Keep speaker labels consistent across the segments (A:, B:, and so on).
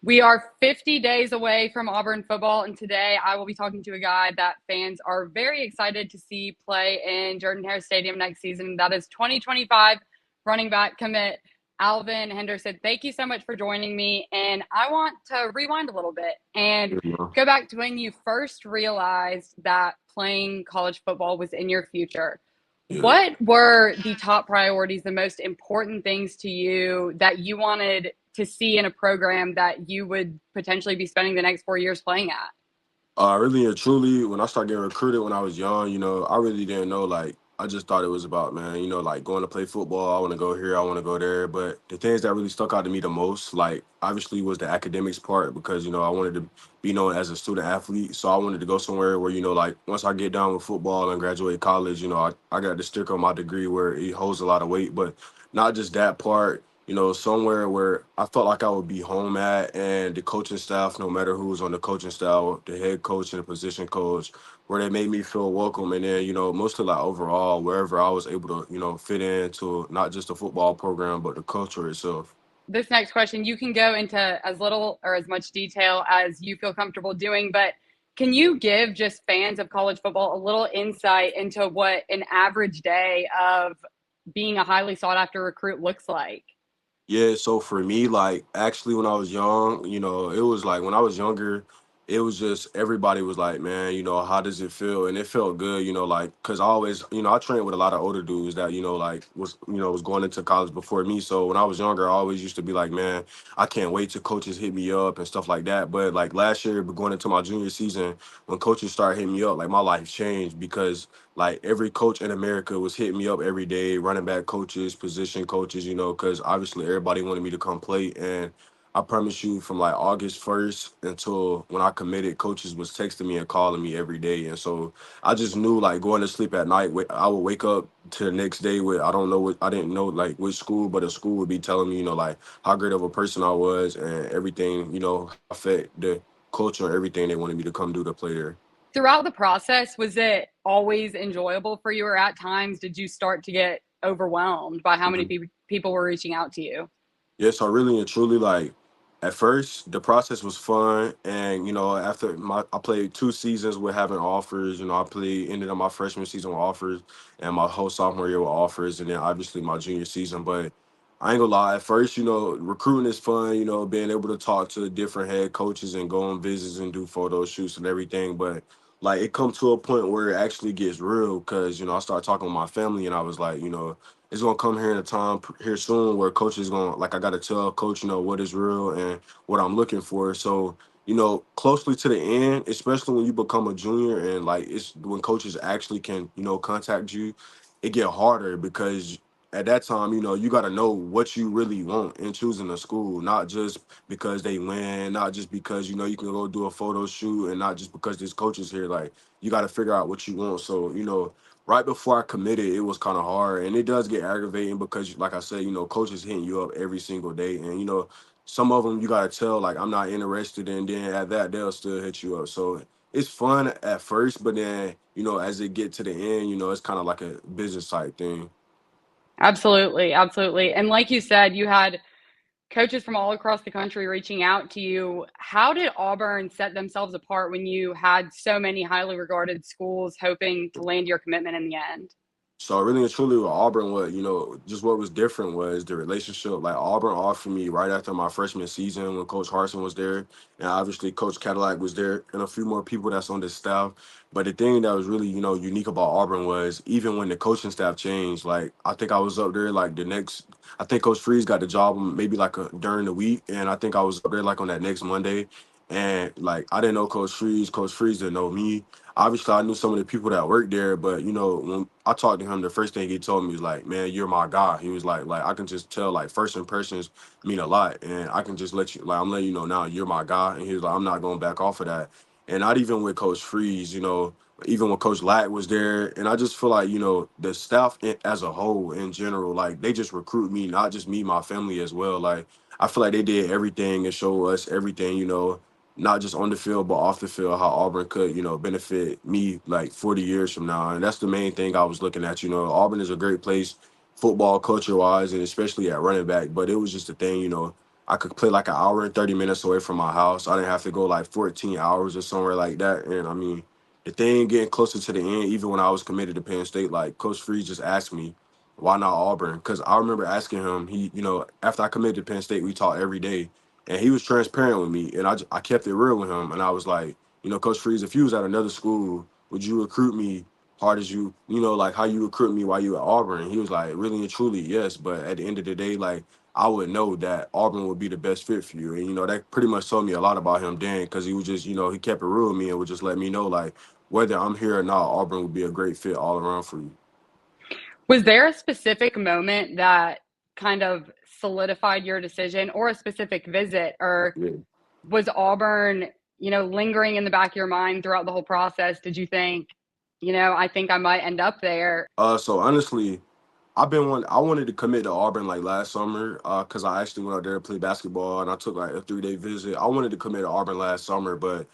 A: We are 50 days away from Auburn football, and today I will be talking to a guy that fans are very excited to see play in Jordan-Hare Stadium next season. That is 2025 running back commit Alvin Henderson. Thank you so much for joining me, and I want to rewind a little bit and
B: You know?
A: go back to when you first realized that playing college football was in your future.
B: Yeah.
A: What were the top priorities, the most important things to you that you wanted to see in a program that you would potentially be spending the next 4 years playing at?
B: Really and truly, when I started getting recruited when I was young, I really didn't know. Like, I just thought it was about, man, like going to play football. I want to go here, I want to go there. But the things that really stuck out to me the most, like, obviously, was the academics part because, I wanted to be known as a student athlete. So I wanted to go somewhere where, like, once I get done with football and graduate college, I got the sticker on my degree where it holds a lot of weight. But not just that part. Somewhere where I felt like I would be home at, and the coaching staff, no matter who was on the coaching staff, the head coach and the position coach, where they made me feel welcome. And then, mostly like overall, wherever I was able to, fit into not just the football program, but the culture itself.
A: This next question, you can go into as little or as much detail as you feel comfortable doing, but can you give just fans of college football a little insight into what an average day of being a highly sought after recruit looks like?
B: Yeah, so for me, like actually when I was young, it was like when I was younger, it was just everybody was like, man, how does it feel? And it felt good, like cause I always, I trained with a lot of older dudes that, like was going into college before me. So when I was younger, I always used to be like, man, I can't wait till coaches hit me up and stuff like that. But like last year, but going into my junior season, when coaches started hitting me up, like my life changed because like every coach in America was hitting me up every day, running back coaches, position coaches, because obviously everybody wanted me to come play. And I promise you, from like August 1st until when I committed, coaches was texting me and calling me every day. And so I just knew like going to sleep at night, I would wake up to the next day with, I don't know what, I didn't know like which school, but a school would be telling me, like how great of a person I was and everything, affect the culture and everything they wanted me to come do to play there.
A: Throughout the process, was it always enjoyable for you, or at times did you start to get overwhelmed by how many people were reaching out to you?
B: Yes, I really and truly like at first the process was fun, and after I played 2 seasons with having offers. I played ended up my freshman season with offers and my whole sophomore year with offers, and then obviously my junior season. But I ain't gonna lie, at first, recruiting is fun, being able to talk to different head coaches and go on visits and do photo shoots and everything. But like it comes to a point where it actually gets real because, I started talking with my family and I was like, it's gonna come here in a time here soon where coach is gonna like I gotta tell coach, what is real and what I'm looking for. So, closely to the end, especially when you become a junior and like it's when coaches actually can, contact you, it get harder because at that time, you got to know what you really want in choosing a school, not just because they win, not just because, you can go do a photo shoot and not just because this coach is here. Like, you got to figure out what you want. So, right before I committed, it was kind of hard. And it does get aggravating because, like I said, coaches hitting you up every single day. And, some of them you got to tell, like, I'm not interested. And then at that, they'll still hit you up. So it's fun at first, but then, as it get to the end, it's kind of like a business type thing.
A: Absolutely, absolutely. And like you said, you had coaches from all across the country reaching out to you. How did Auburn set themselves apart when you had so many highly regarded schools hoping to land your commitment in the end?
B: So really and truly with Auburn, just what was different was the relationship. Like Auburn offered me right after my freshman season when Coach Harson was there, and obviously Coach Cadillac was there, and a few more people that's on the staff. But the thing that was really, unique about Auburn was even when the coaching staff changed, like I think I was up there like I think Coach Freeze got the job maybe like during the week, and I think I was up there like on that next Monday, and like I didn't know Coach Freeze didn't know me. Obviously I knew some of the people that worked there, but when I talked to him, the first thing he told me was like, "Man, you're my guy." He was like I can just tell like first impressions mean a lot, and I can just let you like I'm letting you know now you're my guy. And he was like, I'm not going back off of that. And not even with Coach Freeze, even when Coach Lack was there, and I just feel like the staff as a whole in general, like they just recruit me, not just me, my family as well. Like I feel like they did everything and show us everything, not just on the field but off the field, how Auburn could, benefit me like 40 years from now. And that's the main thing I was looking at. Auburn is a great place, football culture wise, and especially at running back. But it was just a thing, I could play like an hour and 30 minutes away from my house. I didn't have to go like 14 hours or somewhere like that. And I mean, the thing getting closer to the end, even when I was committed to Penn State, like Coach Freeze just asked me, why not Auburn? Because I remember asking him, after I committed to Penn State, we talked every day. And he was transparent with me. And I kept it real with him. And I was like, Coach Freeze, if you was at another school, would you recruit me hard as like how you recruit me while you at Auburn? And he was like, really and truly, yes. But at the end of the day, like, I would know that Auburn would be the best fit for you. And, that pretty much told me a lot about him then, because he was just, he kept it real with me and would just let me know, like, whether I'm here or not, Auburn would be a great fit all around for you.
A: Was there a specific moment that kind of solidified your decision, or a specific visit, or
B: Yeah.
A: was Auburn, lingering in the back of your mind throughout the whole process? Did you think, I think I might end up there?
B: So honestly, I wanted to commit to Auburn like last summer, because I actually went out there to play basketball and I took like a 3-day visit. I wanted to commit to Auburn last summer, but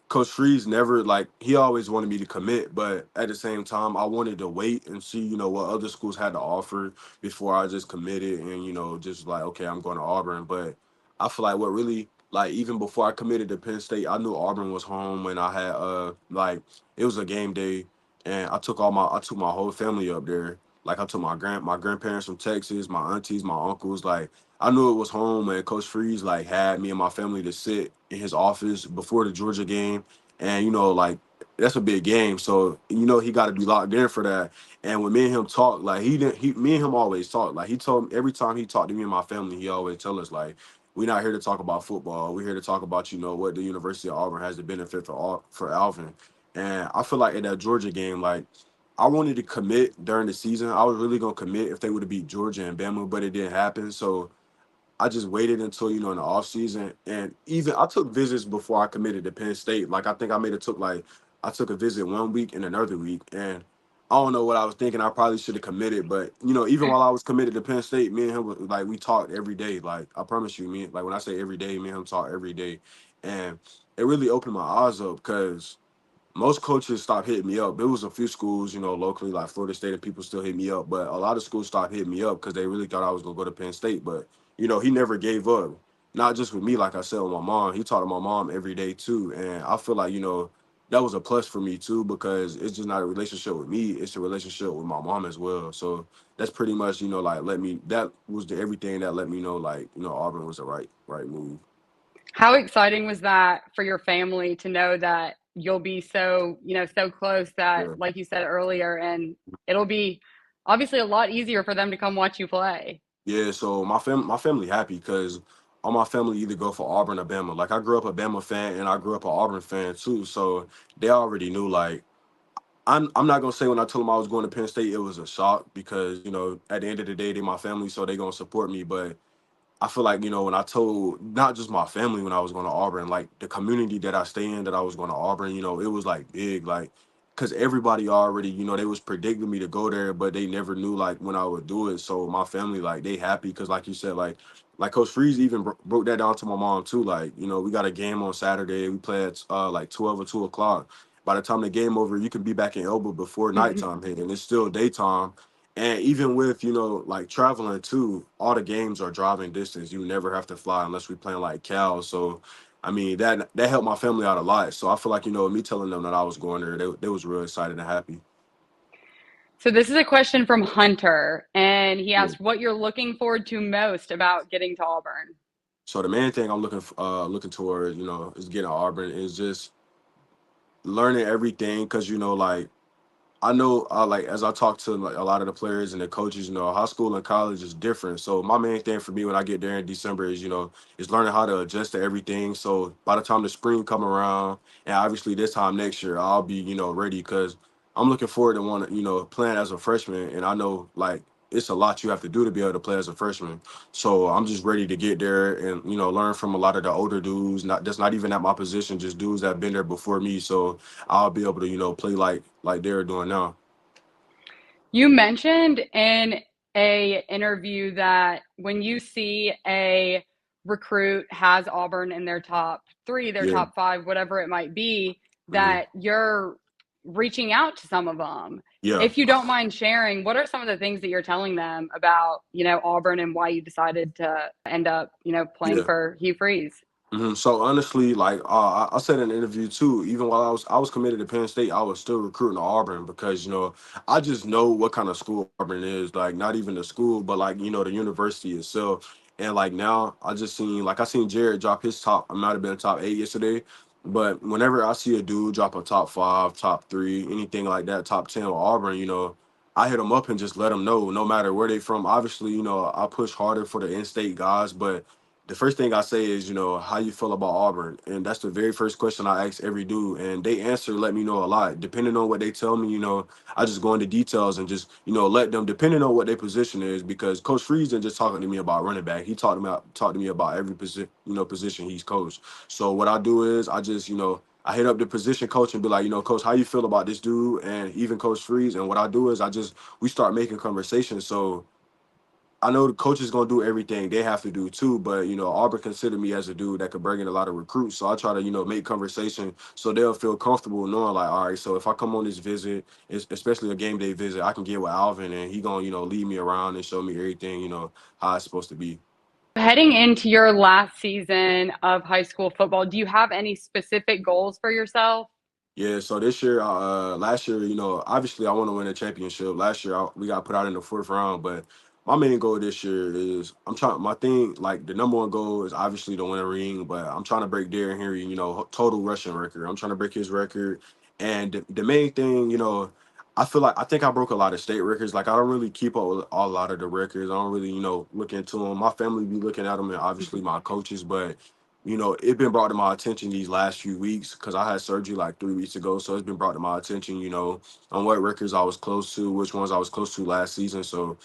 B: Coach Freeze never, like, he always wanted me to commit, but at the same time, I wanted to wait and see, what other schools had to offer before I just committed and, just like, okay, I'm going to Auburn. But I feel like what really, like, even before I committed to Penn State, I knew Auburn was home, and I had like, it was a game day, and I took my whole family up there. Like, I took my grandparents from Texas, my aunties, my uncles, like, I knew it was home, and Coach Freeze like had me and my family to sit in his office before the Georgia game, and like, that's a big game, so he got to be locked in for that. And when me and him talk, like, me and him always talk. Like, he told me every time he talked to me and my family, he always tell us, like, we're not here to talk about football. We're here to talk about what the University of Auburn has to benefit for Alvin. And I feel like in that Georgia game, like, I wanted to commit during the season. I was really gonna commit if they would have beat Georgia and Bama, but it didn't happen. So I just waited until, in the off season. And even I took visits before I committed to Penn State. Like, I think I took a visit 1 week and another week. And I don't know what I was thinking. I probably should have committed. But, even while I was committed to Penn State, me and him, like, we talked every day. Like, I promise you, like, when I say every day, me and him talk every day. And it really opened my eyes up, because most coaches stopped hitting me up. There was a few schools, locally, like Florida State, and people still hit me up, but a lot of schools stopped hitting me up because they really thought I was gonna go to Penn State. But he never gave up. Not just with me, like I said, with my mom. He talked to my mom every day too, and I feel like that was a plus for me too, because it's just not a relationship with me; it's a relationship with my mom as well. So that's pretty much like that was the everything that let me know, like, Auburn was the right move.
A: How exciting was that for your family to know that you'll be so, so close that,
B: Yeah.
A: like you said earlier, and it'll be obviously a lot easier for them to come watch you play?
B: Yeah, so my family happy, because all my family either go for Auburn or Bama. Like, I grew up a Bama fan and I grew up an Auburn fan too. So they already knew, like, I'm not gonna say when I told them I was going to Penn State it was a shock, because at the end of the day they my family, so they gonna support me. But I feel like, when I told not just my family when I was going to Auburn, like the community that I stay in, that I was going to Auburn, it was like big, like, because everybody already, they was predicting me to go there, but they never knew like when I would do it. So my family, like, they happy, because like you said, like Coach Freeze even broke that down to my mom too. Like, we got a game on Saturday. We play at like 12 or 2 o'clock. By the time the game over, you can be back in Elba before nighttime hit, and it's still daytime. And even with, like traveling too, all the games are driving distance. You never have to fly unless we playing like Cal. So, I mean, that helped my family out a lot. So I feel like, me telling them that I was going there, they was real excited and happy.
A: So this is a question from Hunter, and he
B: Yeah.
A: asked what you're looking forward to most about getting to Auburn.
B: So the main thing I'm looking toward, is getting to Auburn, is just learning everything, because like, I know, like, as I talk to like a lot of the players and the coaches, high school and college is different. So my main thing for me when I get there in December is, is learning how to adjust to everything. So by the time the spring come around, and obviously this time next year, I'll be, ready, because I'm looking forward to playing as a freshman. And I know, like, it's a lot you have to do to be able to play as a freshman. So I'm just ready to get there and, learn from a lot of the older dudes, that's not even at my position, just dudes that have been there before me. So I'll be able to, play like they're doing now.
A: You mentioned in a interview that when you see a recruit has Auburn in their top three, their
B: Yeah.
A: top five, whatever it might be,
B: Mhm.
A: that you're reaching out to some of them.
B: Yeah,
A: If you don't mind sharing, what are some of the things that you're telling them about, Auburn and why you decided to end up, playing
B: yeah.
A: for Hugh Freeze?
B: So honestly, like I said in an interview too, even while I was committed to Penn State, I was still recruiting to Auburn because I just know what kind of school Auburn is. Like not even the school, but like the university itself. And like now, I seen Jared drop his top. I might have been top 8 yesterday, but whenever I see a dude drop a top 5, top 3, anything like that, top 10 with Auburn, I hit them up and just let them know, no matter where they from. Obviously, I push harder for the in-state guys, but the first thing I say is, how you feel about Auburn, and that's the very first question I ask every dude, and they answer, let me know a lot. Depending on what they tell me, I just go into details and just, let them, depending on what their position is, because Coach Freeze didn't just talking to me about running back. He talked to me about every position, position he's coached. So what I do is I just, I hit up the position coach and be like, coach, how you feel about this dude, and even Coach Freeze. And what I do is we start making conversations. So I know the coach is gonna do everything they have to do too, but Auburn considered me as a dude that could bring in a lot of recruits. So I try to make conversation so they'll feel comfortable knowing like, all right, so if I come on this visit, especially a game day visit, I can get with Alvin and he gonna lead me around and show me everything how it's supposed to be.
A: Heading into your last season of high school football, do you have any specific goals for yourself?
B: Yeah, so this year, last year, obviously I want to win a championship. Last year we got put out in the 4th round, but my main goal this year is my thing, like the number one goal is obviously to win a ring, but I'm trying to break Derrick Henry, total rushing record. I'm trying to break his record. And the main thing, I think I broke a lot of state records. Like I don't really keep up with a lot of the records. I don't really, look into them. My family be looking at them and obviously my coaches, but it been brought to my attention these last few weeks because I had surgery like 3 weeks ago. So it's been brought to my attention, on what records I was close to, which ones I was close to last season. So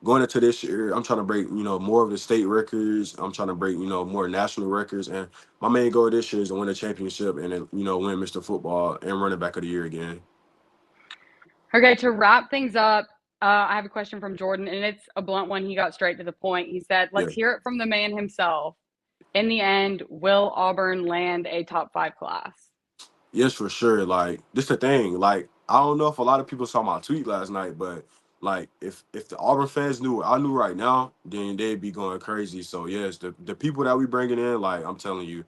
B: going into this year, I'm trying to break, more of the state records. I'm trying to break, more national records. And my main goal this year is to win a championship and then, win Mr. Football and running back of the year again.
A: Okay, to wrap things up, I have a question from Jordan, and it's a blunt one. He got straight to the point. He said,
B: Yeah.
A: let's hear it from the man himself. In the end, will Auburn land a top 5 class?
B: Yes, for sure. Like this the thing. Like I don't know if a lot of people saw my tweet last night, but like if the Auburn fans knew what I knew right now, then they'd be going crazy. So yes, the people that we bringing in, like I'm telling you,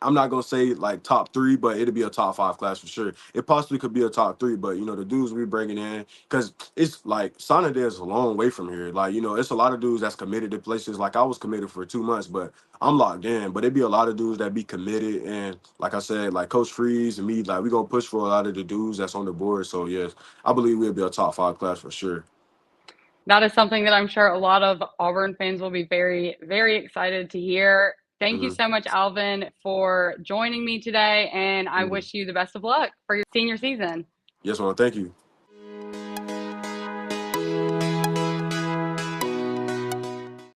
B: I'm not gonna say like top 3, but it'll be a top 5 class for sure. It possibly could be a top 3, but the dudes we bringing in, because it's like Sonnet is a long way from here. Like it's a lot of dudes that's committed to places. Like I was committed for 2 months, but I'm locked in, but it'd be a lot of dudes that be committed. And like I said, like Coach Freeze and me, like we gonna push for a lot of the dudes that's on the board. So yes, I believe we'll be a top 5 class for sure.
A: That is something that I'm sure a lot of Auburn fans will be very, very excited to hear. Thank you
B: Hmm.
A: so much, Alvin, for joining me today, and I
B: Hmm.
A: wish you the best of luck for your senior season.
B: Yes, man. Thank you.